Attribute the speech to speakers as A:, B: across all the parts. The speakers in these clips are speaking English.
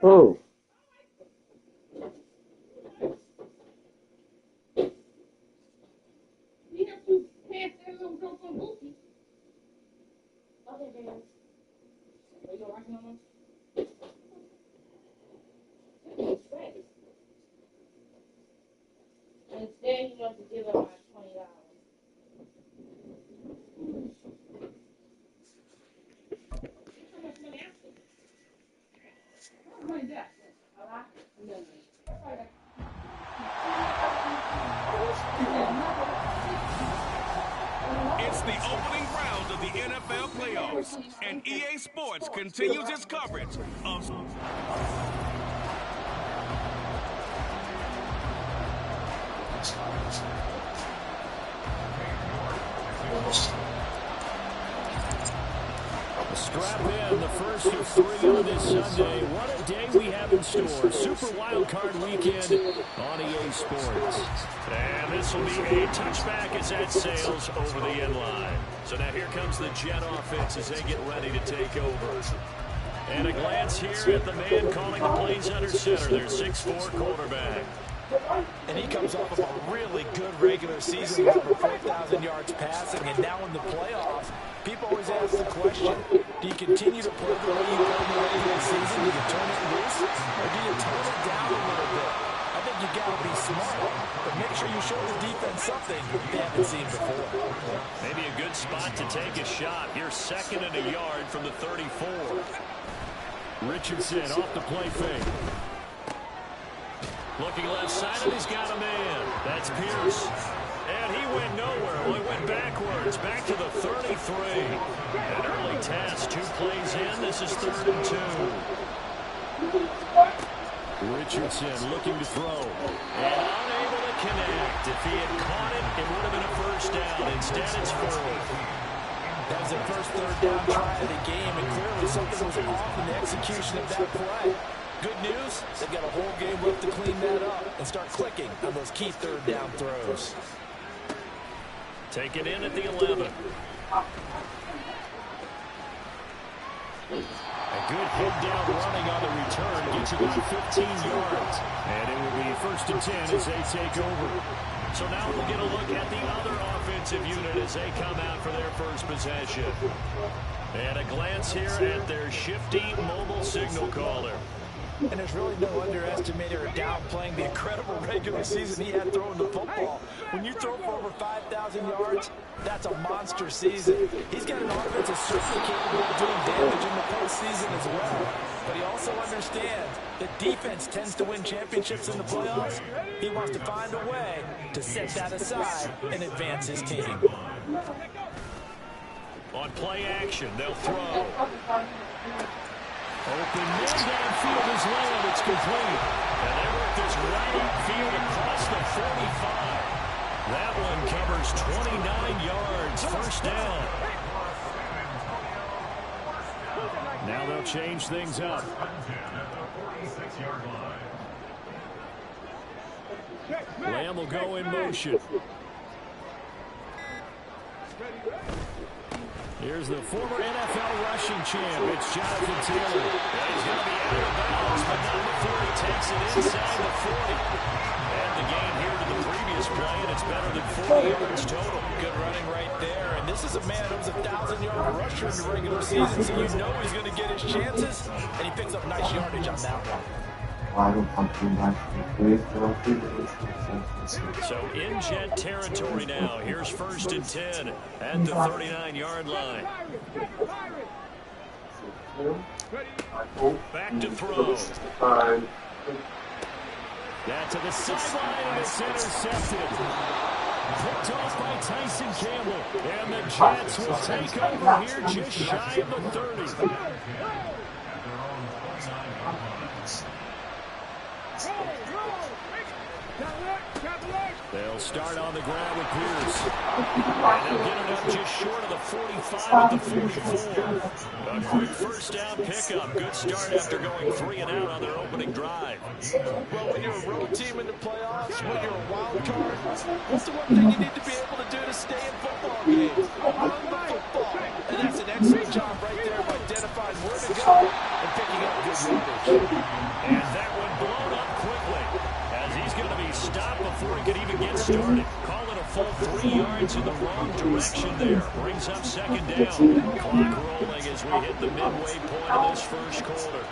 A: Oh.
B: It's the opening round of the NFL playoffs, and EA Sports continues its coverage of...
C: Strap in the first of three on this Sunday. What a day we have in store. Super Wild Card Weekend on EA Sports. And this will be a touchback as that sails over the end line. So now here comes the Jet offense as they get ready to take over. And a glance here at the man calling the plays under center, their 6'4" quarterback.
D: And he comes off of a really good regular season with over 4,000 yards passing. And now in the playoffs, people always ask the question, do you continue to play the way you played in the regular season? Do you turn it loose? Or do you tone it down a little bit? I think you got to be smart, but make sure you show the defense something they haven't seen before.
C: Maybe a good spot to take a shot. You're second and a yard from the 34. Richardson off the play fake. Looking left side, and he's got a man. That's Pierce. And he went nowhere. Well, he went backwards, back to the 33. An early test, 2 plays in. This is 3rd and 2. Richardson looking to throw. And unable to connect. If he had caught it, it would have been a first down. Instead, it's 4th.
D: That was the first 3rd down try of the game, and clearly something was off in the execution of that play. Good news, they've got a whole game left to clean that up and start clicking on those key 3rd down throws.
C: Take it in at the 11. A good head down running on the return gets about 15 yards. And it will be 1st and 10 as they take over. So now we'll get a look at the other offensive unit as they come out for their first possession. And a glance here at their shifty mobile signal caller.
D: And there's really no underestimating or downplaying the incredible regular season he had throwing the football. When you throw for over 5,000 yards, that's a monster season. He's got an offense that's certainly capable of doing damage in the postseason as well. But he also understands that defense tends to win championships in the playoffs. He wants to find a way to set that aside and advance his team.
C: On play action, they'll throw. Open man downfield is low, it's complete. And they work this right upfield across the 45. That one covers 29 yards, first down. Now they'll change things up. Lamb will go in motion. Here's the former NFL rushing champ. It's Jonathan Taylor. And he's going to be out of bounds, but not before he takes it inside the 40. And the gain here to the previous play, and it's better than 40 yards total.
D: Good running right there. And this is a man who's a 1,000-yard rusher in the regular season, so you know he's going to get his chances. And he picks up nice yardage on that one.
C: So in Jet territory now. Here's 1st and 10 at the 39-yard line. Back to throw. That to the sideline, and it's intercepted. Picked off by Tyson Campbell. And the Jets will take over here just shy of the 30. They'll start on the ground with Pierce. And they'll get it up just short of the 45 at the 44. A quick first down pickup. Good start after going 3 and out on their opening drive.
D: Well, when you're a road team in the playoffs, when you're a wild card, what's the one thing you need to be able to do to stay in football games. Run the football. And that's an excellent job right there of identifying where to go and picking up good yardage.
C: And that one blown up quickly as he's going to be stopped before he could even get started. Call it a full 3 yards in the wrong direction there. Brings up second down. Clock rolling as we hit the midway point of this first quarter.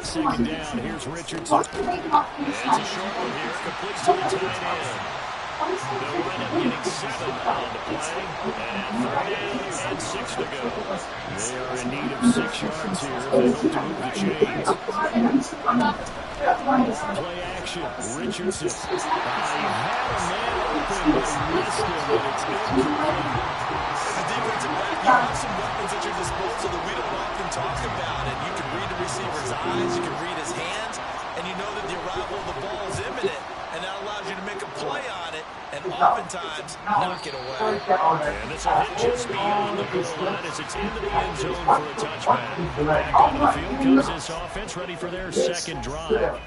C: Second down, here's Richardson. It's a short one here, complete to the tight end. They'll wind up getting 7 on the play, and 3rd down and 6 to go. They are in need of 6 yards here if they hope to move the chains. Play action, Richardson. He had a man open, but missed him, and it's incomplete.
D: As a defensive back, you have some weapons at your disposal that we don't often talk about. And you can read the receiver's eyes, you can read his hands, and you know that the arrival of the ball is imminent. And that allows you to make a play on it, and oftentimes knock it away.
C: And this will hit just beyond the goal line as it's into the end zone for a touchback. Back onto the field comes this offense, ready for their second drive.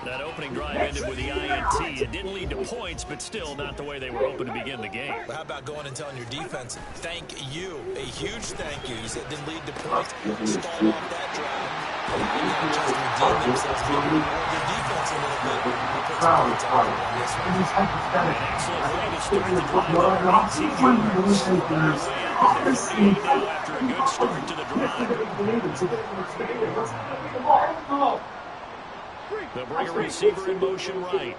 C: That opening drive ended with the INT. It didn't lead to points, but still not the way they were hoping to begin the game.
D: Well, how about going and telling your defense, thank you, a huge thank you. You said it didn't lead to points, stalled off that drive. They got just redeemed themselves, maybe reward their defense a little bit. Put some points on this one.
C: An excellent way to start the drive there, 18 yards. They're way out to 38 now after a good start to the drive. They'll bring a receiver in motion right.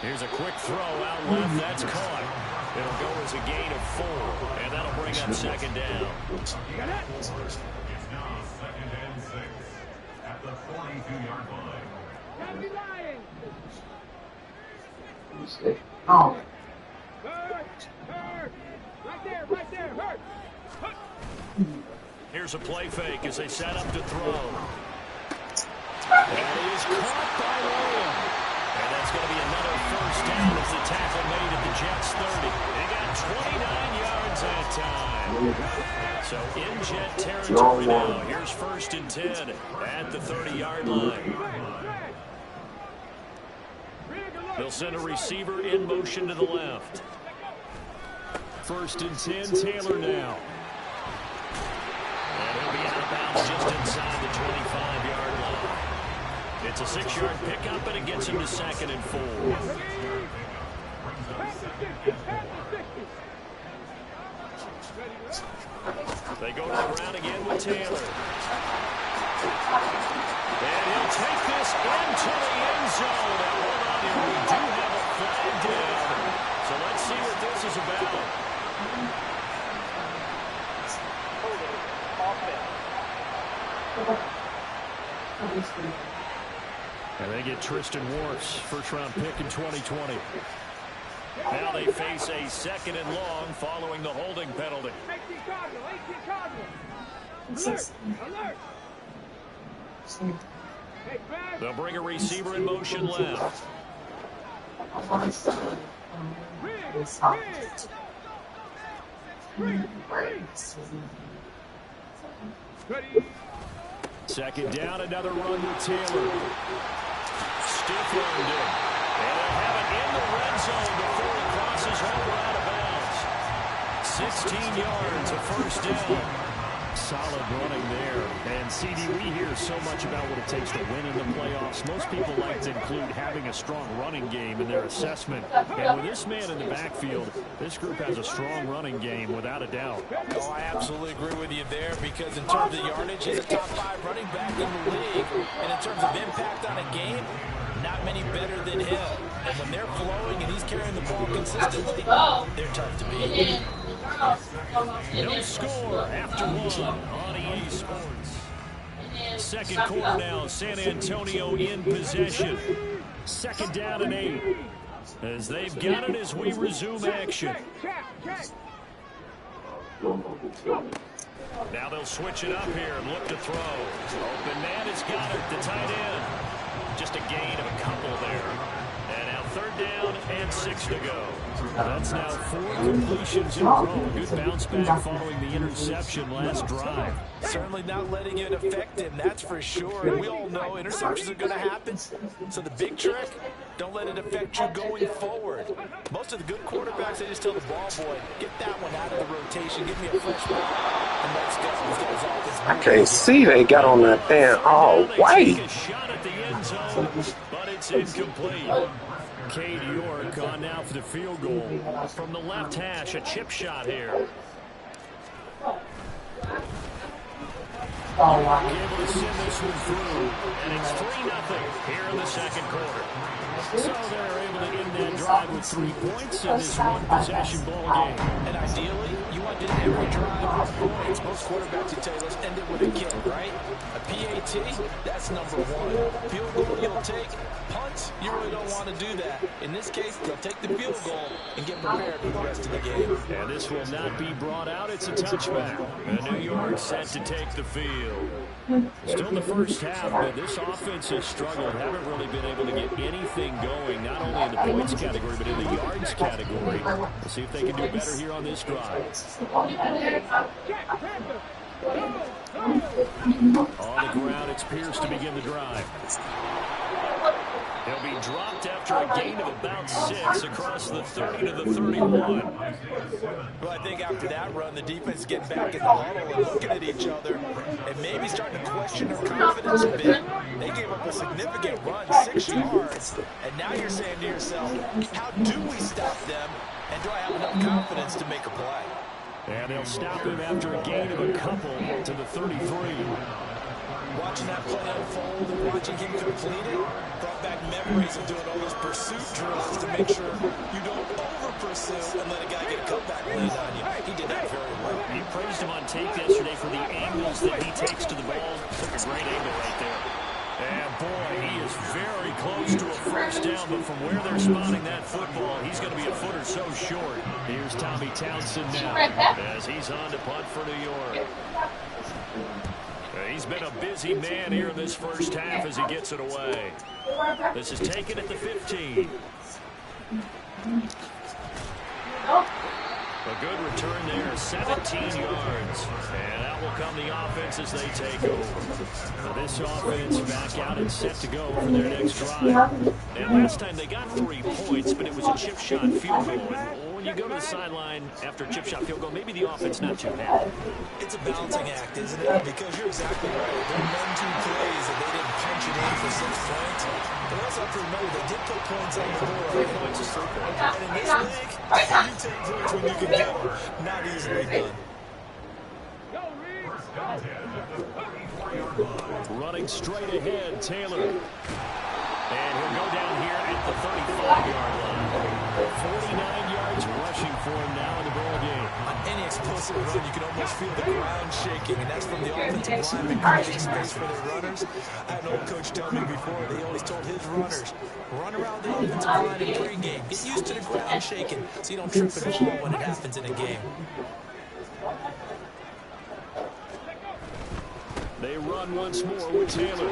C: Here's a quick throw out left. That's caught. It'll go as a gain of 4, and that'll bring up second down.
A: It's now 2nd and 6 at the 42-yard line.
E: Oh.
F: Right there, hurt.
C: Here's a play fake as they set up to throw. And he is caught by Lamb. And that's going to be another first down as the tackle made at the Jets 30. They got 29 yards that time. So in Jet territory now. Here's 1st and 10 at the 30-yard line. They'll send a receiver in motion to the left. 1st and 10, Taylor now. And he'll be out of bounds just inside the 25-yard line. It's a 6-yard pickup, and it gets him to 2nd and 4. They go to the ground again with Taylor. And he'll take this into the end zone. And hold on here, we do have a flag down. So let's see what this is about. And they get Tristan Wirfs, first-round pick in 2020. Now they face a 2nd and long following the holding penalty.
F: 18 Cardinal. Alert. Hey,
C: They'll bring a receiver in motion left.
F: Ready.
C: 2nd down, another run with Taylor. Stiff-armed him. And they have it in the red zone before he crosses over out of bounds. 16 yards, a first down. Solid running there. And, CD, we hear so much about what it takes to win in the playoffs. Most people like to include having a strong running game in their assessment. And with this man in the backfield, this group has a strong running game without a doubt.
D: Oh, I absolutely agree with you there because in terms of yardage, he's a top 5 running back in the league. And in terms of impact on a game, not many better than him. And when they're flowing and he's carrying the ball consistently, they're tough to beat.
C: No score after 1 on EA Sports. 2nd quarter now, San Antonio in possession. 2nd down and 8. As they've got it as we resume action. Now they'll switch it up here and look to throw. Open man has got it, the tight end. Just a gain of a couple there. And now 3rd down and 6 to go. That's now 4 completions in a row. A good bounce back following the interception last drive.
D: Certainly not letting it affect him, that's for sure. And we all know interceptions are going to happen. So the big trick, don't let it affect you going forward. Most of the good quarterbacks, they just tell the ball boy, get that one out of the rotation, give me a fresh ball, and let's go. Let's get his offense.
E: I can't see they got on that damn all white.
C: A shot at the end zone, but it's incomplete. Cade York on now for the field goal. From the left hash, a chip shot here. Able to send this one through, and it's 3-0 here in the second quarter. So they're able to end that drive with 3 points in this one-possession ball game.
D: And ideally, you want to end every drive with points. Most quarterbacks will tell you, let's end it with a kick, right? A PAT, that's number 1. Field goal you'll take. Punts, you really don't want to do that. In this case, they'll take the field goal and get prepared for the rest of the game.
C: And this will not be brought out. It's a touchback. And New York set to take the field. Still in the first half, but this offense has struggled. Haven't really been able to get anything going, not only in the points category, but in the yards category. We'll see if they can do better here on this drive. On the ground, it's Pierce to begin the drive. He'll be dropped after a gain of about 6 across the 30 to the 31.
D: Well, I think after that run, the defense is getting back in the huddle and looking at each other and maybe starting to question their confidence a bit. They gave up a significant run, 6 yards, and now you're saying to yourself, how do we stop them, and do I have enough confidence to make a play?
C: And they'll stop him after a gain of a couple to the 33.
D: Watching that play unfold and watching him complete it brought back memories of doing all those pursuit drills to make sure you don't over-pursue and let a guy get a comeback lead on you. He did that very well.
C: You praised him on tape yesterday for the angles that he takes to the ball. Took a great angle right there. And boy, he is very close to a first down, but from where they're spotting that football, he's going to be a foot or so short. Here's Tommy Townsend now as he's on to punt for New York. He's been a busy man here in this first half as he gets it away. This is taken at the 15. A good return there, 17 yards. And out will come the offense as they take over. Now this offense back out and set to go for their next drive. And last time they got 3 points, but it was a chip shot field goal. And when you go to the sideline after a chip shot field goal, maybe the offense not too happy.
D: It's a balancing act, isn't it? Because you're exactly right. There were 1-2 plays that they didn't punch it in for 6 points. But also have to remember they did put points on the board.
C: 3 points is 3 points.
D: And in this league, you take points when you can get them. Not easily done.
C: Running straight ahead, Taylor. And he'll go down here at the 35-yard line. 49 yards rushing for him now in the ball game.
D: On any explosive run, you can almost feel the ground shaking, and that's from the offensive lineman creating space for their runners. I had an old coach tell me before, they always told his runners, run around the offensive line in pregame. Get used to the ground shaking so you don't trip and fall when it happens in a game.
C: They run once more with Taylor.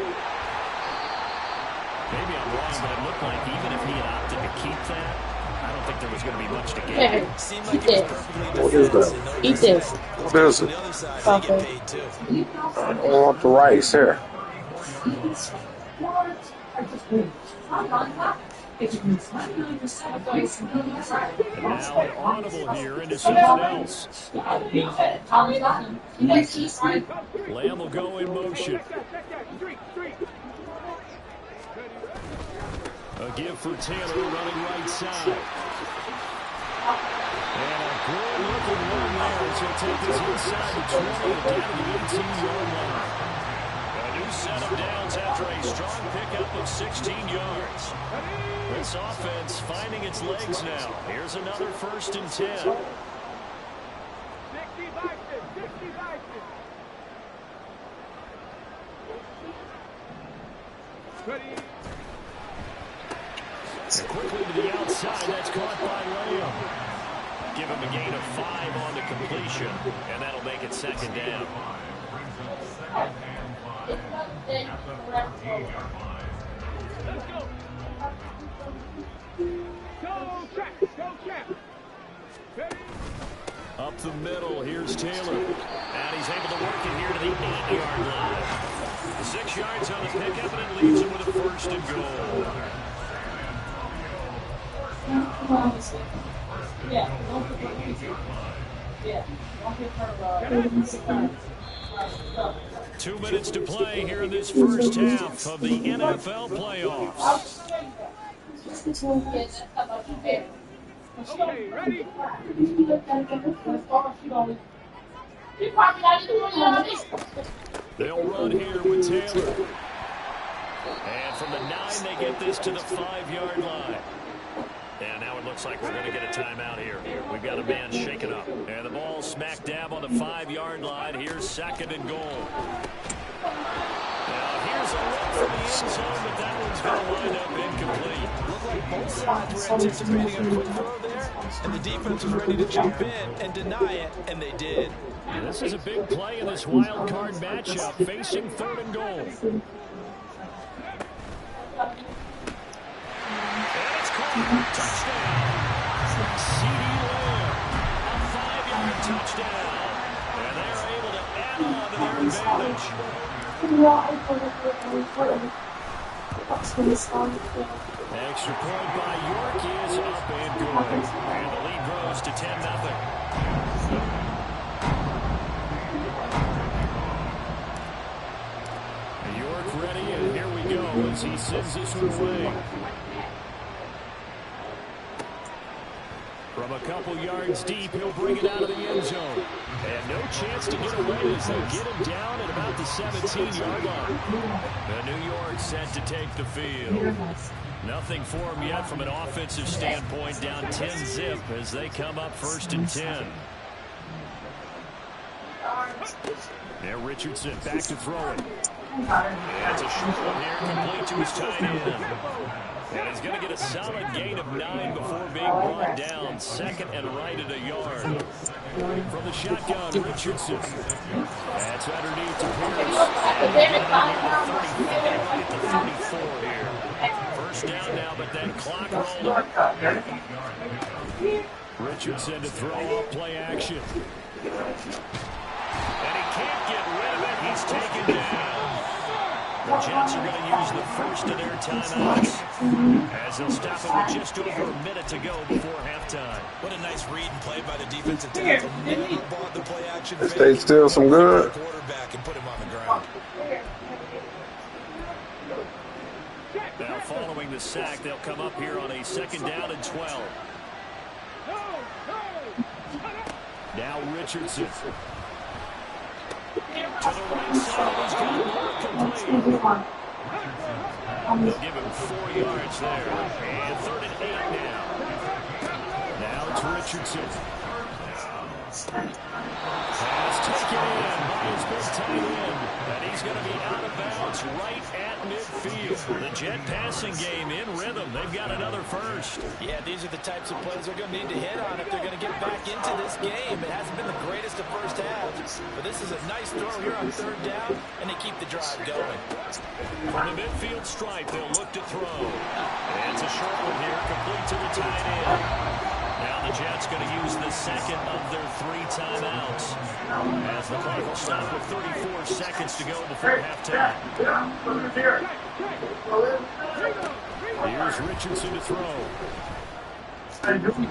C: Maybe I'm wrong, but it looked like even if he had opted to keep that, I don't think there was going to be much to gain.
D: Seemed like it was perfectly
E: What is that?
G: Eat this.
E: What is
D: On
E: it?
D: the other side, they get paid too.
E: I don't want the rice here.
C: And now an audible here into someone else. Lamb will go in motion. A give for Taylor running right side. And a good looking run there as he'll take this inside the 20 and down to the 18-yard line. A new set of downs after a strong pickup of 16 yards. This offense finding its legs now. Here's another 1st and 10. And quickly to the outside, that's caught by Lamb. Give him a gain of 5 on the completion, and that'll make it 2nd down.
F: Go, check. Go, check. Ready?
C: Up the middle, here's Taylor. And he's able to work it here to the 8-yard line. 6 yards on the pickup, and it leaves him with a first and goal.
F: Yeah.
C: 2 minutes to play here in this first half of the NFL playoffs.
F: Okay, ready?
C: They'll run here with Taylor. And from the 9, they get this to the 5-yard line. And now it looks like we're going to get a timeout here. We've got a man shaken up. And the ball smack dab on the 5-yard line. Here's 2nd and goal. Now here's a look for the end zone, but that one's going to wind up incomplete.
D: Looked like both sides were anticipating a quick throw there, and the defense was ready to jump in and deny it, and they did.
C: And this is a big play in this wild card matchup, facing 3rd and goal. And it's caught. Touchdown. CeeDee Lamb. A 5-yard touchdown. And they're able to add on to their advantage. Extra point by York is up and good. And the lead grows to 10-0. York ready, and here we go as he sends this one away. From a couple yards deep, he'll bring it out of the end zone. And no chance to get away as they get him down at about the 17-yard line. The New York set to take the field. Nothing for him yet from an offensive standpoint, down 10-zip as they come up 1st and 10. Now Richardson back to throw it. That's a short one here, complete to his tight end. And he's going to get a solid gain of 9 before being brought down. 2nd and right at a yard. From the shotgun, Richardson. That's underneath to Pierce. And the 34 here. First down now, but then clock rolling. Richardson to throw off play action. And he can't get rid of it. He's taken down. The Jets are going to use the first of their timeouts as they'll stop it with just over a minute to go before halftime.
D: What a nice read and play by the defensive tackle. The play action.
E: Stay still some good.
D: Quarterback and put him on the ground.
C: Now following the sack, they'll come up here on a 2nd down and 12. Now Richardson. To the right side, he's got more complete. They'll give him 4 yards there. And 3rd and 8 now. Now it's Richardson. Pass taken in by his big tight end. And he's going to be out of bounds right at midfield. The Jet passing game in rhythm. They've got another first.
D: Yeah, these are the types of plays they're going to need to hit on if they're going to get back into this game. It hasn't been the greatest of first halves, but this is a nice throw here on 3rd down, and they keep the drive going.
C: From the midfield stripe, they'll look to throw. And it's a short one here, complete to the tight end. Now the Jets going to use the 2nd of their 3 timeouts as the clock will stop with 34 seconds to go before halftime. Here's Richardson to throw. And this is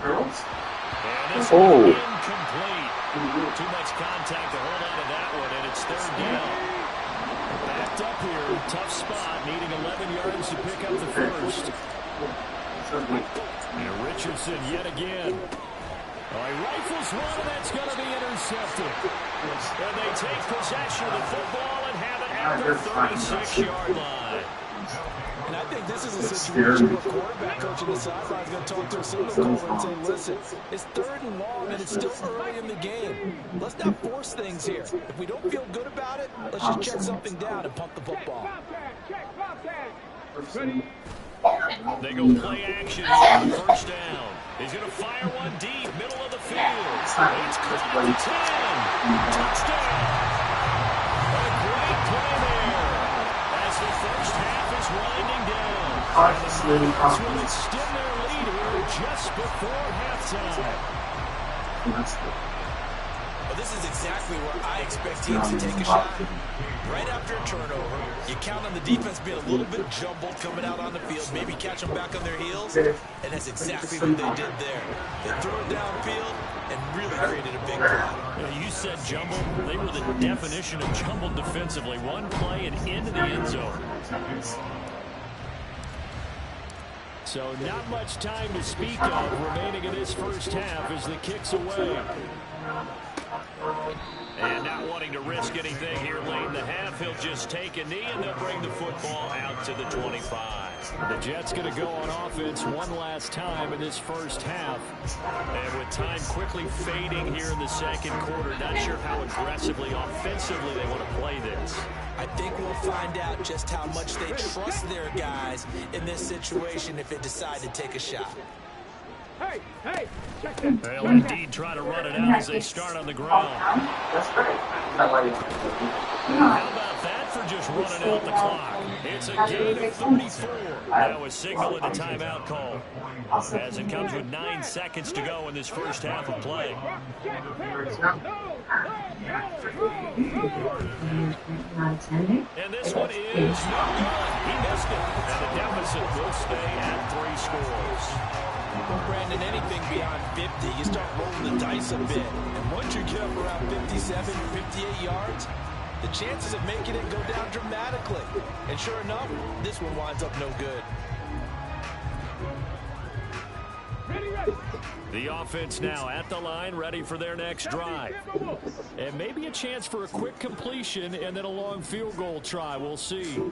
C: incomplete. Too much contact to hold on to that one, and it's 3rd down. Backed up here, tough spot, needing 11 yards to pick up the first. And Richardson yet again. Oh, he rifles one, and that's going to be intercepted. And they take possession of the football and have it at their 36-yard line.
D: And I think this is a situation where quarterback coach in the sideline is going to talk to a signal caller and say, listen, it's 3rd and long, and it's still early in the game. Let's not force things here. If we don't feel good about it, let's just check something down and punt the football.
C: They go play action on 1st down. He's going to fire one deep, middle of the field. It's caught at the 10. Touchdown. A great play there as the first half is winding down. This will extend their lead here just before halftime.
D: Well, this is exactly where I expect teams to take a shot. Right after a turnover, you count on the defense being a little bit jumbled coming out on the field, maybe catch them back on their heels, and that's exactly what they did there. They threw it downfield and really created a big play.
C: You said jumbled. They were the definition of jumbled defensively. One play and into the end zone. So not much time to speak of remaining in this first half as the kick's away. And not wanting to risk anything here late in the half, he'll just take a knee and they'll bring the football out to the 25. The Jets going to go on offense one last time in this first half. And with time quickly fading here in the second quarter, not sure how aggressively, offensively they want to play this.
D: I think we'll find out just how much they trust their guys in this situation if they decide to take a shot.
F: Hey, check that.
C: They'll indeed try to run it out as they start on the ground. How about that for just running out the clock? It's a gain of 34. Now a signal and a timeout call, as it comes with 9 seconds to go in this first half of play. And this one is no good. He missed it. And the deficit will stay at 3 scores.
D: Well, Brandon, anything beyond 50, you start rolling the dice a bit. And once you get up around 57, 58 yards, the chances of making it go down dramatically. And sure enough, this one winds up no good.
C: The offense now at the line, ready for their next drive. And maybe a chance for a quick completion and then a long field goal try. We'll see.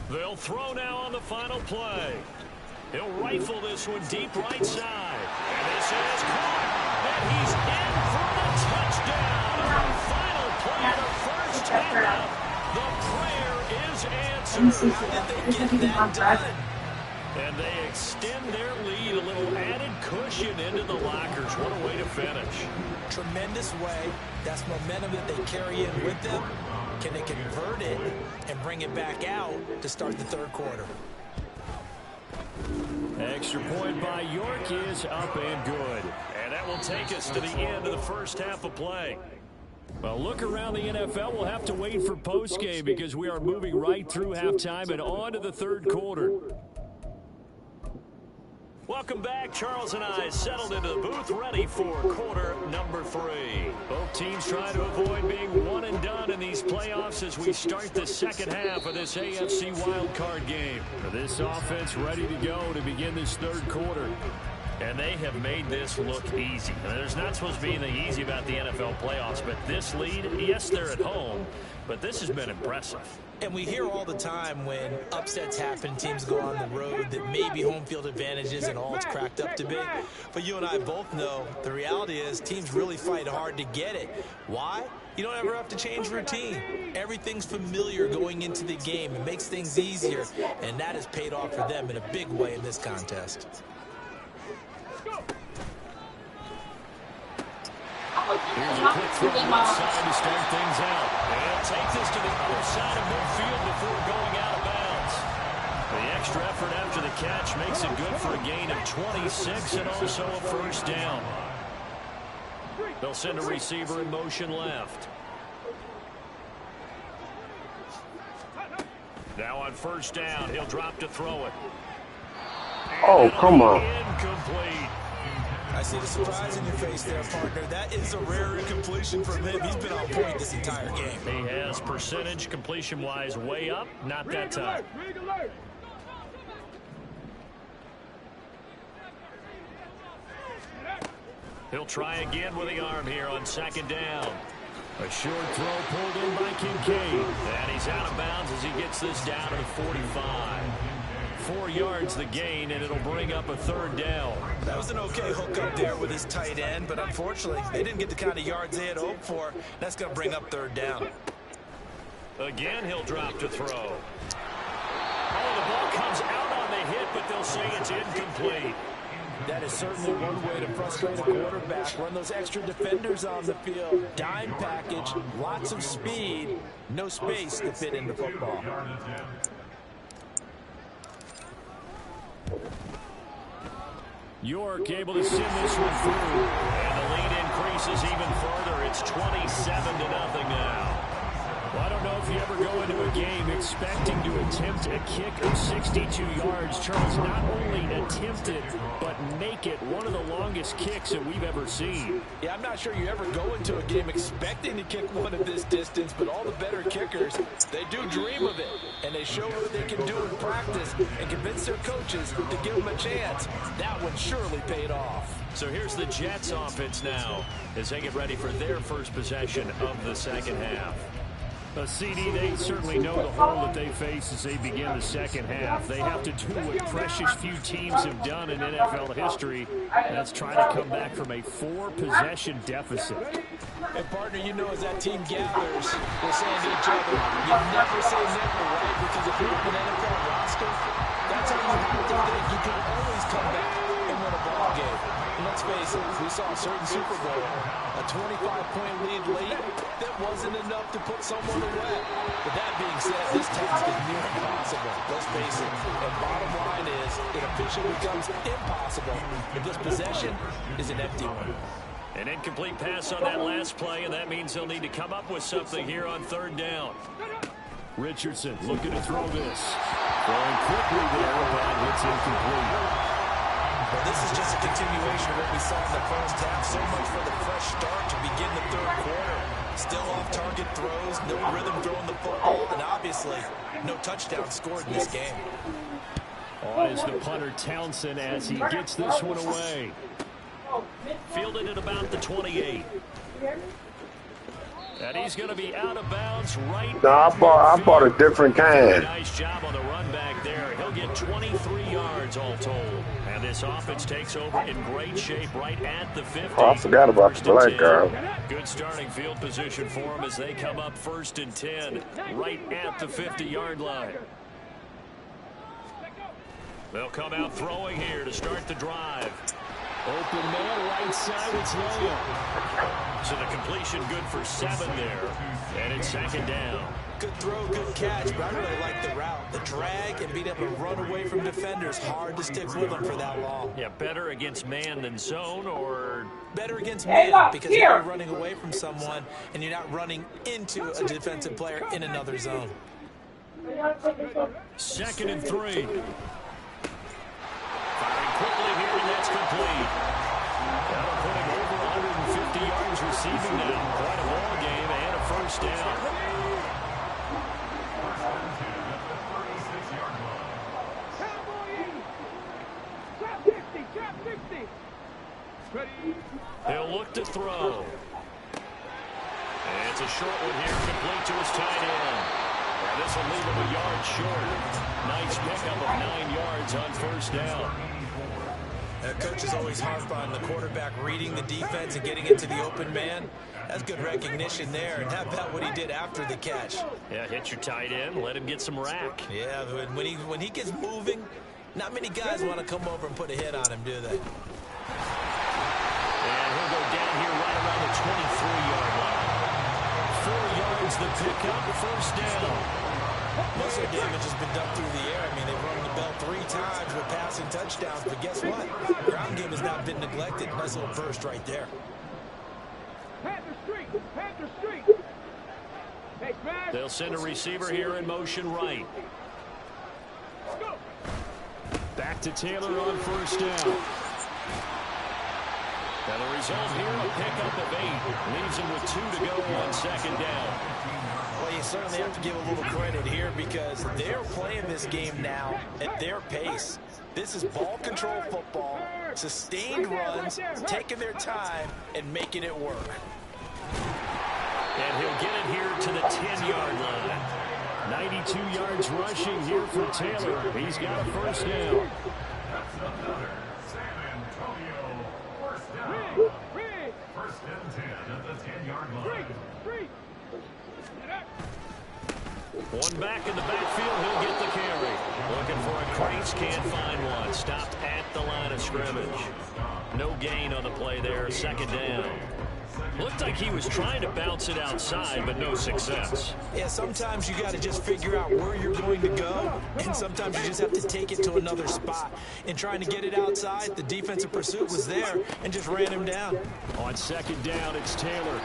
C: They'll throw now on the final play. He'll rifle this one deep right side. And this is caught. And he's in for the touchdown. Final play of the first half. The prayer is answered.
D: How did they get that done?
C: And they extend their lead, a little added cushion into the lockers. What a way to finish.
D: Tremendous way. That's momentum that they carry in with them. Can they convert it and bring it back out to start the third quarter?
C: Extra point by York is up and good. And that will take us to the end of the first half of play. Well, look around the NFL. We'll have to wait for postgame because we are moving right through halftime and on to the third quarter. Welcome back. Charles and I settled into the booth, ready for quarter number 3. Both teams trying to avoid being one and done in these playoffs as we start the second half of this AFC wildcard game. This offense ready to go to begin this third quarter. And they have made this look easy. I mean, there's not supposed to be anything easy about the NFL playoffs, but this lead, yes, they're at home, but this has been impressive.
D: And we hear all the time when upsets happen, teams go on the road, that maybe home field advantage isn't all it's cracked up to be. But you and I both know the reality is teams really fight hard to get it. Why? You don't ever have to change routine. Everything's familiar going into the game. It makes things easier, and that has paid off for them in a big way in this contest.
C: Here's a quick throw left side to start things out. And he'll take this to the other side of midfield before going out of bounds. The extra effort after the catch makes it good for a gain of 26 and also a first down. They'll send a receiver in motion left. Now on first down, he'll drop to throw it.
E: Oh, come on.
C: Incomplete.
D: I see the surprise in your face there, partner. That is a rare incompletion from him. He's been on point this entire game.
C: He has percentage completion-wise way up. Not that time. He'll try again with the arm here on second down. A short throw pulled in by Kincaid. And he's out of bounds as he gets this down to the 45. 4 yards the gain, and it'll bring up a third down.
D: That was an okay hook up there with his tight end, but unfortunately, they didn't get the kind of yards they had hoped for. That's going to bring up third down.
C: Again, he'll drop to throw. Oh, the ball comes out on the hit, but they'll say it's incomplete.
D: That is certainly one way to frustrate a quarterback. Run those extra defenders on the field. Dime package, lots of speed, no space to fit in the football.
C: York able to send this one through. And the lead increases even further. It's 27-0 now. Well, I don't know if you ever go into a game expecting to attempt a kick of 62 yards. Charles, not only attempt it, but make it one of the longest kicks that we've ever seen.
D: Yeah, I'm not sure you ever go into a game expecting to kick one of this distance, but all the better kickers, they do dream of it. And they show what they can do in practice and convince their coaches to give them a chance. That one surely paid off.
C: So here's the Jets offense now as they get ready for their first possession of the second half. CD, they certainly know the hole that they face as they begin the second half. They have to do what precious few teams have done in NFL history, and that's try to come back from a 4-possession deficit.
D: And partner, you know, as that team gathers, we're saying to each other, you never say never, right? Because if you're an NFL roster, that's how you have to think. You can always come back and win a ball game. And let's face it, we saw a certain Super Bowl, a 25-point lead late, that wasn't enough to put someone away. But that being said, this task is near impossible. Let's face it. And bottom line is, it officially becomes impossible if this possession is an empty one.
C: An incomplete pass on that last play, and that means they'll need to come up with something here on third down. Richardson looking to throw this. Throwing quickly there, but it's incomplete.
D: Well, this is just a continuation of what we saw in the first half. So much for the fresh start to begin the third quarter. Still off-target throws, no rhythm throwing the football, and obviously no touchdown scored in this game.
C: On is the punter Townsend as he gets this one away. Fielded at about the 28. And he's going to be out of bounds right.
E: No, I bought a different kind.
C: Nice job on the run back there. He'll get 23 yards all told. And this offense takes over in great shape right at the 50.
E: Oh, I forgot about the black girl.
C: Good starting field position for them as they come up 1st and 10 right at the 50-yard line. They'll come out throwing here to start the drive. Open man, right side, it's low. So the completion good for 7 there. And it's 2nd down.
D: Good throw, good catch, but I really like the route. The drag and being able to run away from defenders. Hard to stick with them for that long.
C: Yeah, better against man than zone, or
D: better against man, because you're running away from someone and you're not running into a defensive player in another zone.
C: 2nd and 3. Firing quickly here, and that's complete. That'll put him over 150 yards receiving now. Quite a ball game and a 1st down. He'll look to throw. And it's a short one here, complete to his tight end. And this will leave him a yard short. Nice pickup of 9 yards on 1st down.
D: Coaches always harp on the quarterback reading the defense and getting into the open man. That's good recognition there. And how about what he did after the catch?
C: Yeah, hit your tight end, let him get some rack.
D: Yeah, when he gets moving, not many guys want to come over and put a hit on him, do they?
C: And he'll go down here right around the 23-yard line. 4 yards the pickup, 1st down.
D: Most of the damage has been done through the air. I mean, they've rung the bell 3 times with passing touchdowns, but guess what? Ground game has not been neglected. Nice little burst right there.
F: Panther Street! Panther Street! Hey, Brad.
C: They'll send a receiver here in motion right. Back to Taylor on 1st down. And the result here, a pickup of 8. Leaves him with 2 to go on 2nd down.
D: Well, you certainly have to give a little credit here because they're playing this game now at their pace. This is ball control football, sustained runs, taking their time, and making it work.
C: And he'll get it here to the 10-yard line. 92 yards rushing here for Taylor. He's got a 1st down. One back in the backfield, he'll get the carry. Looking for a crease, can't find one. Stopped at the line of scrimmage. No gain on the play there, second down. Looked like he was trying to bounce it outside, but no success.
D: Yeah, sometimes you got to just figure out where you're going to go, and sometimes you just have to take it to another spot. In trying to get it outside, the defensive pursuit was there and just ran him down.
C: On second down, it's Taylor.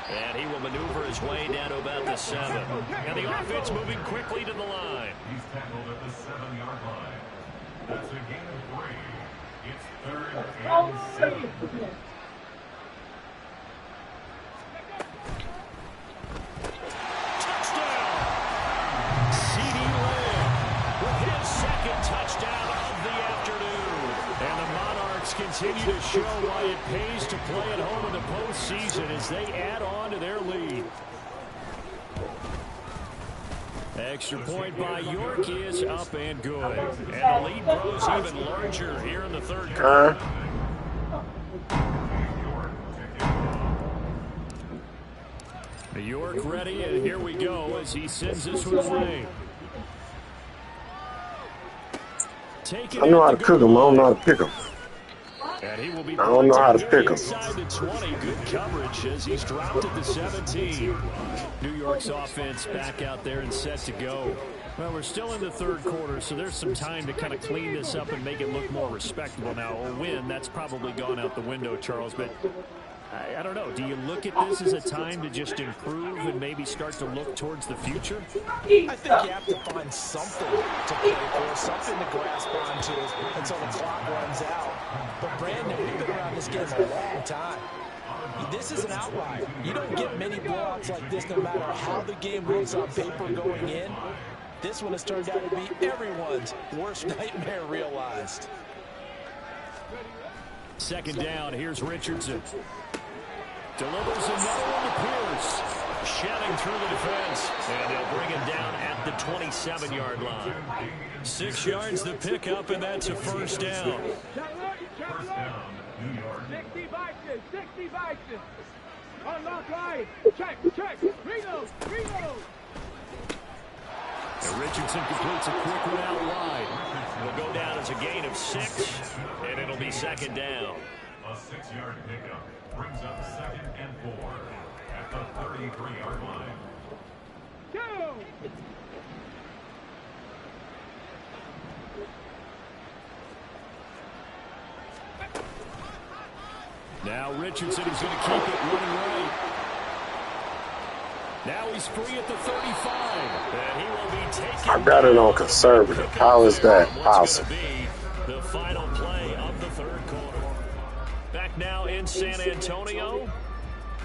C: And he will maneuver his way down to about the 7. And the offense moving quickly to the line.
A: He's tackled at the 7-yard line. That's a gain of 3. It's 3rd and 7.
C: Touchdown! CeeDee Lamb with his second touchdown of the afternoon. And the Monarchs continue to show why it pays to play at home in the postseason as they add on to their lead. Extra point by York is up and good. And the lead grows even larger here in the third quarter. York ready, and here we go as he sends this one away.
E: I know how to cook them. I don't know how to pick them.
C: And he will be
E: I don't know how to pick him.
C: inside the 20. Good coverage as he's dropped at the 17. New York's offense back out there and set to go. Well, we're still in the third quarter, so there's some time to kind of clean this up and make it look more respectable. Now, a win, that's probably gone out the window, Charles, but I don't know. Do you look at this as a time to just improve and maybe start to look towards the future?
D: I think you have to find something to play for, something to grasp onto until the clock runs out. But Brandon, we've been around this game a long time. This is an outlier. You don't get many blowouts like this no matter how the game looks on paper going in. This one has turned out to be everyone's worst nightmare realized.
C: Second down, here's Richardson. Delivers another one to Pierce. Shedding through the defense. And they'll bring him down at the 27-yard line. 6 yards the pickup, and that's a first down.
A: First down, New York.
F: 60 Bison, 60 Bison. Unlock line. Check. Reload.
C: And Richardson completes a quick one out wide. It'll go down as a gain of 6, and it'll be second down.
A: A 6-yard pickup brings up 2nd and 4 at the 33-yard line.
F: Go.
C: Now Richardson is going to keep it running right. Now he's free at the 35. And he will be taken.
E: I got it on conservative. How is that possible?
C: The final play of the third quarter. Back now in San Antonio.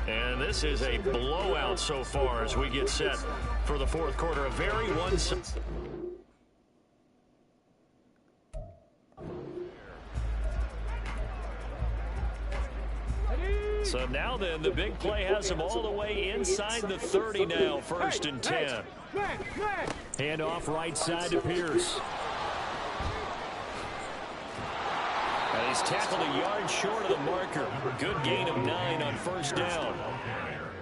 C: And this is a blowout so far as we get set for the fourth quarter. A very one-sided. So now then, the big play has him all the way inside the 30 now, 1st and 10. Hand off right side to Pierce. And he's tackled a yard short of the marker. Good gain of 9 on 1st down.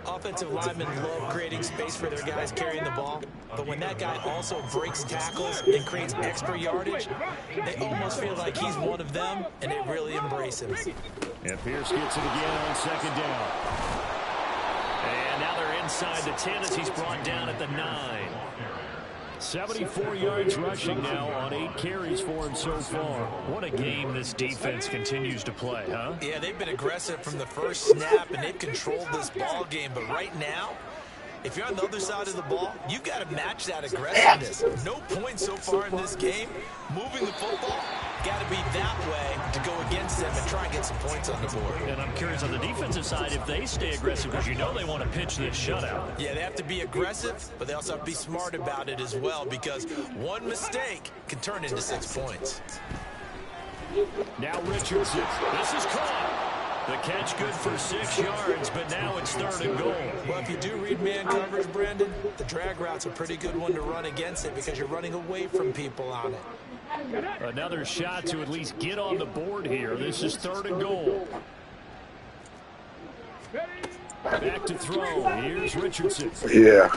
D: Offensive linemen love creating space for their guys carrying the ball, but when that guy also breaks tackles and creates extra yardage, they almost feel like he's one of them, and they really embrace him.
C: And Pierce gets it again on 2nd down. And now they're inside the 10 as he's brought down at the 9. 74 yards rushing now on 8 carries for him so far. What a game this defense continues to play, huh?
D: Yeah, they've been aggressive from the first snap, and they've controlled this ball game. But right now, if you're on the other side of the ball, you've got to match that aggressiveness. No points so far in this game. Moving the football, got to be that way to go against them and try and get some points on the board.
C: And I'm curious on the defensive side if they stay aggressive, because you know they want to pitch this shutout.
D: Yeah, they have to be aggressive, but they also have to be smart about it as well, because one mistake can turn into 6 points.
C: Now Richardson. This is caught. The catch good for 6 yards, but now it's 3rd and goal.
D: Well, if you do read man coverage, Brandon, the drag route's a pretty good one to run against it because you're running away from people on it.
C: Another shot to at least get on the board here. This is 3rd and goal. Back to throw. Here's Richardson.
E: Yeah.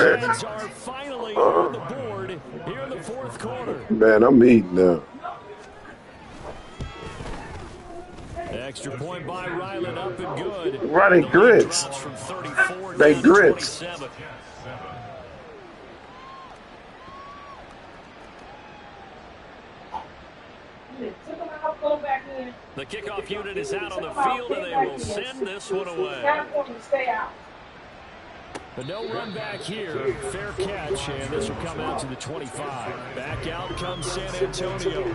C: Jets are finally on the board here in the fourth quarter.
E: Man, I'm eating now.
C: Extra point by Ryland, up and good.
E: Right, grits.
C: From 34
E: they
C: down
E: grits.
C: To 27. The kickoff unit is out on the field, and they will send this one away. But no run back here. Fair catch, and this will come out to the 25. Back out comes San Antonio.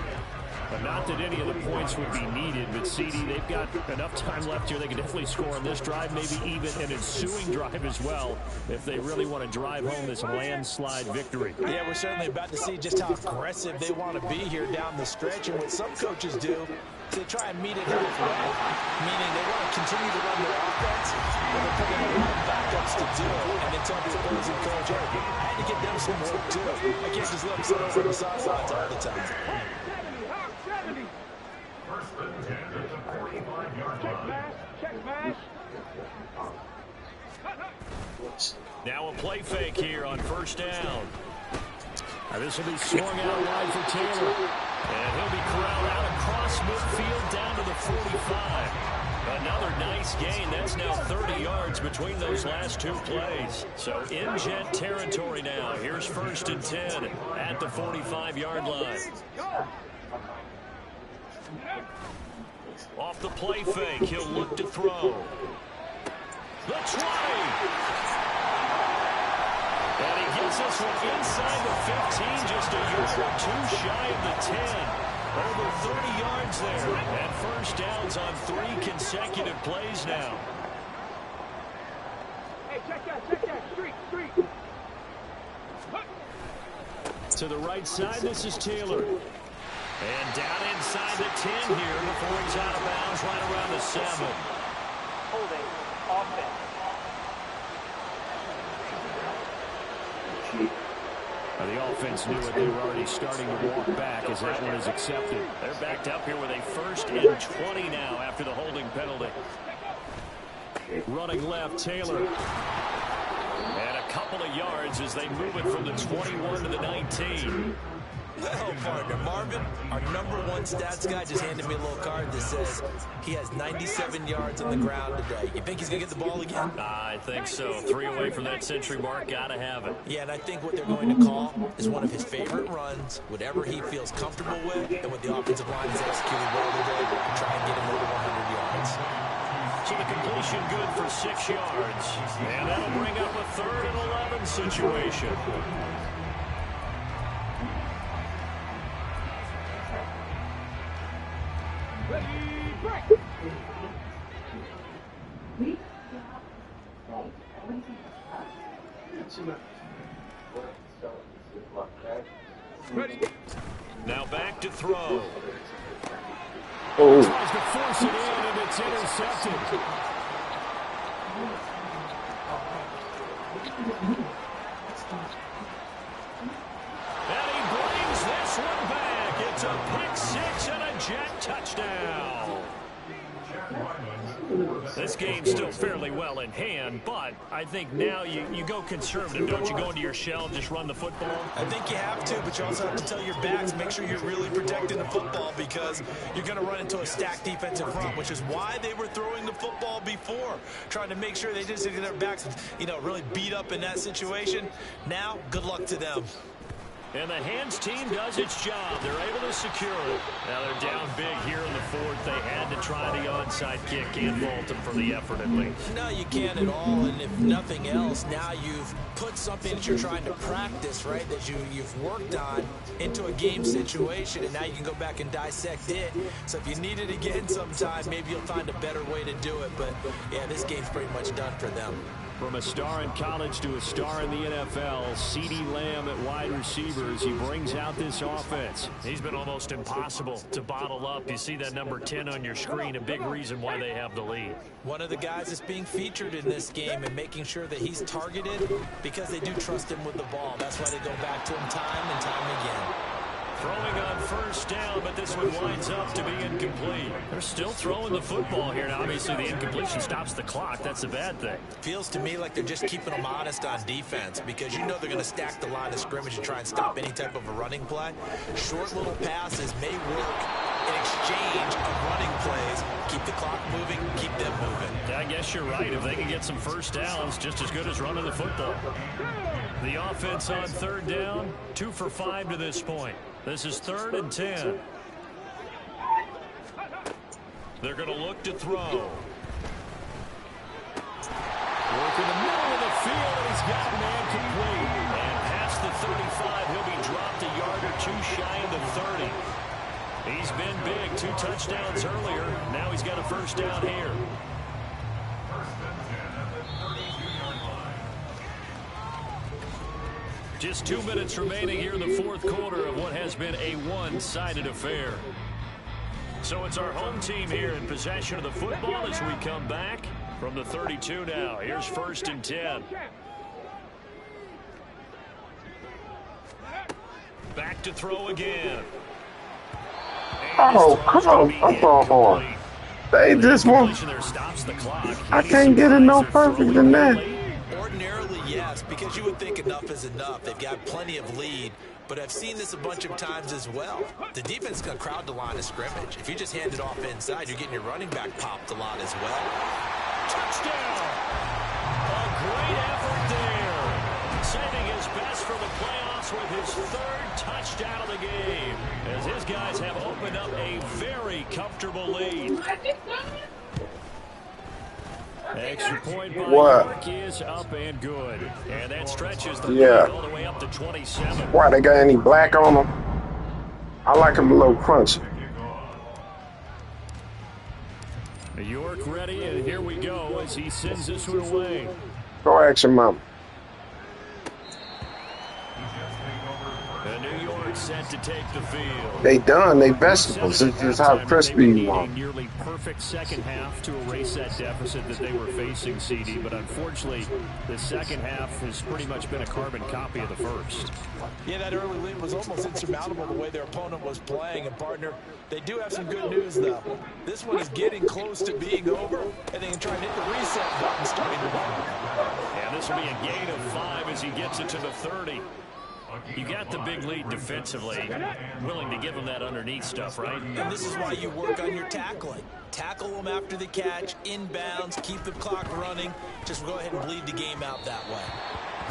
C: But not that any of the points would be needed, but CD, they've got enough time left here. They can definitely score on this drive, maybe even an ensuing drive as well, if they really want to drive home this landslide victory.
D: Yeah, we're certainly about to see just how aggressive they want to be here down the stretch. And what some coaches do is they try and meet it halfway, meaning they want to continue to run their offense, but they're putting a lot of backups to do it, and they tell the opposing coach, hey, I had to get them some work too. I can't just let them sit over the sidelines all the time.
A: First and 10 at the 45-yard line.
F: Check mash.
C: Now a play fake here on first down. Now this will be swung out wide for Taylor. And he'll be corralled out across midfield down to the 45. Another nice gain. That's now 30 yards between those last two plays. So in Jet territory now. Here's first and 10 at the 45-yard line. Off the play fake, he'll look to throw. The 20. And he gets this one inside the 15, just a yard or two shy of the 10. Over 30 yards there. And first downs on 3 consecutive plays now.
F: Hey, check that. Street.
C: To the right side, this is Taylor. And down inside the 10 here before he's out of bounds right around the 7.
G: Holding offense.
C: The offense knew it. They were already starting to walk back as that one is accepted. They're backed up here with a first and 20 now after the holding penalty. Running left, Taylor. And a couple of yards as they move it from the 21 to the 19.
D: Well, partner, Marvin, our #1 stats guy, just handed me a little card that says he has 97 yards on the ground today. You think he's going to get the ball again?
C: I think so. 3 away from that century mark. Got to have it.
D: Yeah, and I think what they're going to call is one of his favorite runs, whatever he feels comfortable with, and what the offensive line is executing well today, try and get him over 100 yards.
C: So the completion good for 6 yards. And that'll bring up a 3rd and 11 situation.
F: Ready, break. Ready.
C: Now back to throw.
E: Oh.
C: Tries to force it in, and it's intercepted. And he brings this one back. It's a pick 6 and a Jet touchdown. This game's still fairly well in hand, but I think now you go conservative. Don't you go into your shell and just run the football?
D: I think you have to, but you also have to tell your backs, make sure you're really protecting the football because you're going to run into a stacked defensive front, which is why they were throwing the football before, trying to make sure they just get their backs, really beat up in that situation. Now, good luck to them.
C: And the hands team does its job. They're able to secure it. Now they're down big here in the 4th. They had to try the onside kick. Can't fault them for the effort at least.
D: No, you can't at all. And if nothing else, now you've put something that you're trying to practice, right, that you've worked on into a game situation. And now you can go back and dissect it. So if you need it again sometime, maybe you'll find a better way to do it. But, yeah, this game's pretty much done for them.
C: From a star in college to a star in the NFL, CeeDee Lamb at wide receivers, he brings out this offense. He's been almost impossible to bottle up. You see that number 10 on your screen, a big reason why they have the lead.
D: One of the guys that's being featured in this game and making sure that he's targeted because they do trust him with the ball. That's why they go back to him time and time again.
C: Throwing on first down, but this one winds up to be incomplete. They're still throwing the football here. Now, obviously, the incompletion stops the clock. That's a bad thing.
D: Feels to me like they're just keeping them honest on defense because you know they're going to stack the line of scrimmage and try and stop any type of a running play. Short little passes may work in exchange of running plays. Keep the clock moving, keep them moving.
C: I guess you're right. If they can get some first downs, just as good as running the football. The offense on third down, 2 for 5 to this point. This is 3rd and 10. They're going to look to throw. Work in the middle of the field, and he's got man complete. And past the 35, he'll be dropped a yard or 2 shy of the 30. He's been big, 2 touchdowns earlier. Now he's got a first down here. Just 2 minutes remaining here in the 4th quarter of what has been a one-sided affair. So it's our home team here in possession of the football as we come back from the 32 now. Here's 1st and 10. Back to throw again.
E: Oh, come on. They just won't. I can't get it no perfect than that.
D: Ordinarily, yes, because you would think enough is enough. They've got plenty of lead, but I've seen this a bunch of times as well. The defense is going to crowd the line of scrimmage. If you just hand it off inside, you're getting your running back popped a lot as well.
C: Touchdown! A great effort there. Saving his best for the playoffs with his 3rd touchdown of the game, as his guys have opened up a very comfortable lead. Extra point by York is up and good. And that stretches the lead all the way up to 27.
E: Why, they got any black on them? I like them a little crunchy.
C: York ready, and here we go as he sends this one away.
E: Go ask your mama.
C: And New York set to take the field.
E: They done. They vegetables. It's just how crispy you want.
C: Nearly perfect second half to erase that deficit that they were facing, CD. But unfortunately, the second half has pretty much been a carbon copy of the first.
D: Yeah, that early lead was almost insurmountable the way their opponent was playing. And, partner, they do have some good news, though. This one is getting close to being over, and they can try and hit the reset button starting to run.
C: And this will be a gain of 5 as he gets it to the 30. You got the big lead defensively, willing to give them that underneath stuff, right?
D: And this is why you work on your tackling. Tackle them after the catch, inbounds, keep the clock running. Just go ahead and bleed the game out that way.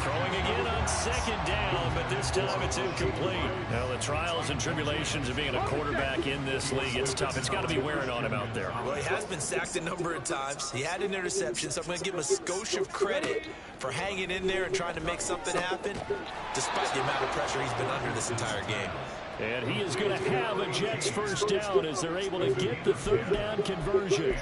C: Throwing again on 2nd down, but this time it's incomplete. Now, the trials and tribulations of being a quarterback in this league, it's tough. It's got to be wearing on him out there.
D: Well, he has been sacked a number of times. He had an interception, so I'm going to give him a skosh of credit for hanging in there and trying to make something happen, despite the amount of pressure he's been under this entire game.
C: And he is going to have a Jets first down as they're able to get the 3rd down conversion.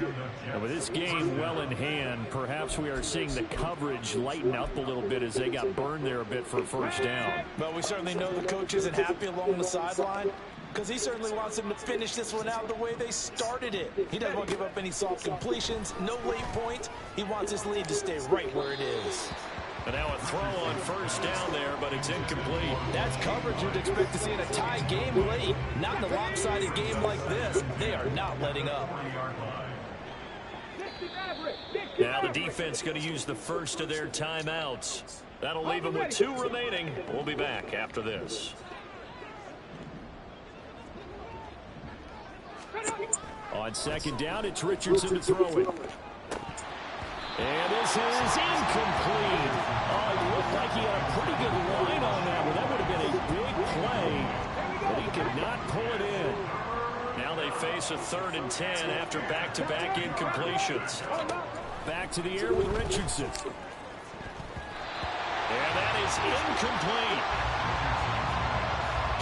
C: And with this game well in hand, perhaps we are seeing the coverage lighten up a little bit as they got burned there a bit for a first down.
D: But we certainly know the coach isn't happy along the sideline because he certainly wants them to finish this one out the way they started it. He doesn't want to give up any soft completions, no late points. He wants his lead to stay right where it is.
C: And now a throw on first down there, but it's incomplete.
D: That's coverage you'd expect to see in a tie game late. Not in a lopsided game like this. They are not letting up.
C: Now the defense going to use the first of their timeouts. That'll leave them with 2 remaining. We'll be back after this. On 2nd down, it's Richardson to throw it. And this is incomplete. Oh, it looked like he had a pretty good line on that one. That would have been a big play, but he could not pull it in. Now they face a 3rd and 10 after back-to-back incompletions. Back to the air with Richardson. And that is incomplete.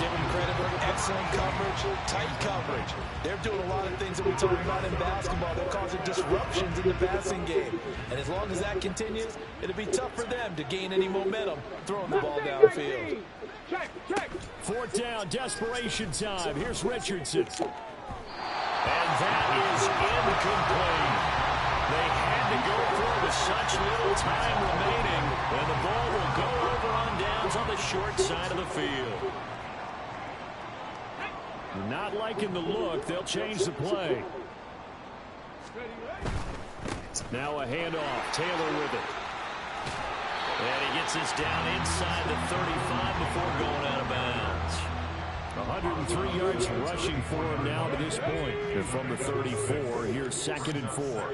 D: Give them credit for excellent coverage, tight coverage. They're doing a lot of things that we talk about in basketball. They're causing disruptions in the passing game. And as long as that continues, it'll be tough for them to gain any momentum throwing the ball downfield.
C: 4th down, desperation time. Here's Richardson. And that is incomplete. They had to go for it with such little time remaining. And the ball will go over on downs on the short side of the field. Not liking the look. They'll change the play. Now a handoff. Taylor with it. And he gets this down inside the 35 before going out of bounds. 103 yards rushing for him now to this point. And from the 34, here's 2nd and 4.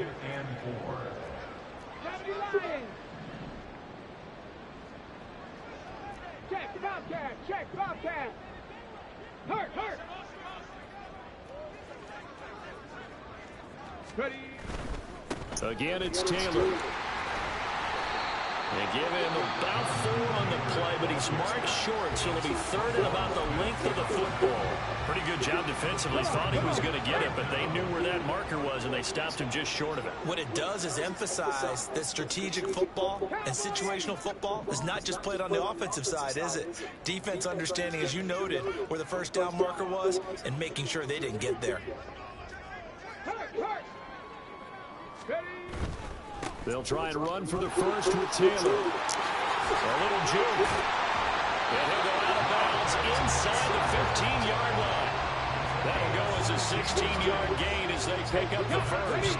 F: Check, Bobcat, check, Bobcat. Hurt, hurt. Ready.
C: Again, it's Taylor. They give him about 4 on the play, but he's marked short, so it'll be 3rd and about the length of the football. Pretty good job defensively. Thought he was going to get it, but they knew where that marker was, and they stopped him just short of it.
D: What it does is emphasize that strategic football and situational football is not just played on the offensive side, is it? Defense understanding, as you noted, where the first down marker was and making sure they didn't get there.
F: Hurt, hurt. Ready.
C: They'll try and run for the first with Taylor. A little juke. And he'll go out of bounds inside the 15-yard line. That'll go as a 16-yard gain as they pick up the first.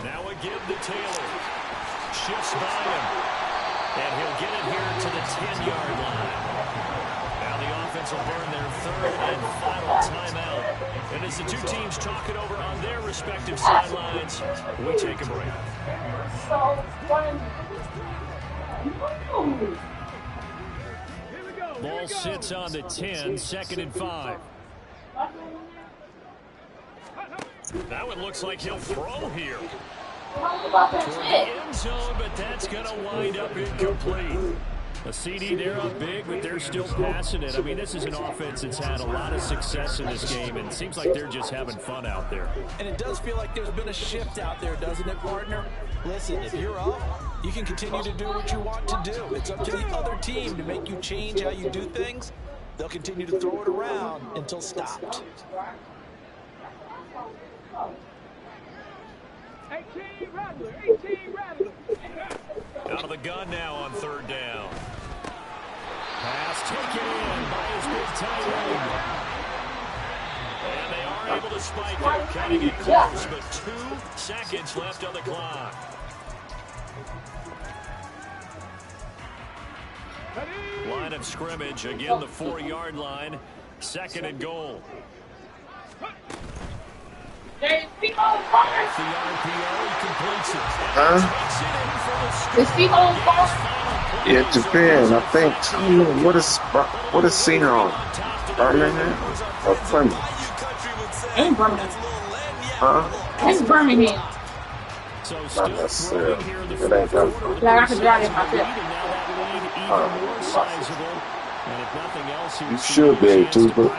C: Now again to Taylor. Shifts by him. And he'll get it here to the 10-yard line. Now the offense will burn their 3rd and final timeout. And as the two teams talk it over on their respective sidelines, we take a break. Ball sits on the 10, 2nd and 5. That one looks like he'll throw here. Toward the end zone, but that's going to wind up incomplete. A CD, they're up big, but they're still passing it. I mean, this is an offense that's had a lot of success in this game, and it seems like they're just having fun out there.
D: And it does feel like there's been a shift out there, doesn't it, partner? Listen, if you're up, you can continue to do what you want to do. It's up to the other team to make you change how you do things. They'll continue to throw it around until stopped.
F: 18 Rattler, 18 Rattler.
C: Out of the gun now on 3rd down. Pass taken in by his big tight end. And they are able to spike it, cutting it close, but 2 seconds left on the clock. Line of scrimmage, again the 4-yard line, 2nd and goal.
H: There's people on fire.
C: The RPO, he completes it.
H: Huh? Is people on fire?
E: Yeah, Japan, I think. I don't know, what is Seahawk? Birmingham or Plymouth?
H: In Birmingham.
E: Huh?
H: It's Birmingham.
C: Not
E: necessarily. It ain't that.
H: Like I can drive it myself.
E: You should be able to, but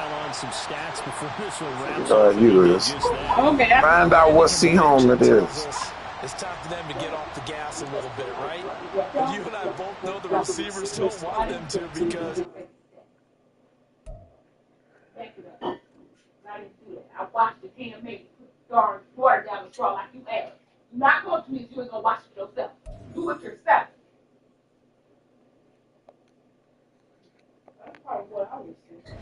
E: you is.
H: Okay.
E: Find out what Seahawk it is.
D: It's time for them to get off the gas a little bit, right? And you and I both know the receivers don't want them to because...
H: I watched the team make stars water down the straw like you asked. Do not come to me if you ain't gonna watch it yourself. Do it yourself. That's probably what I would say.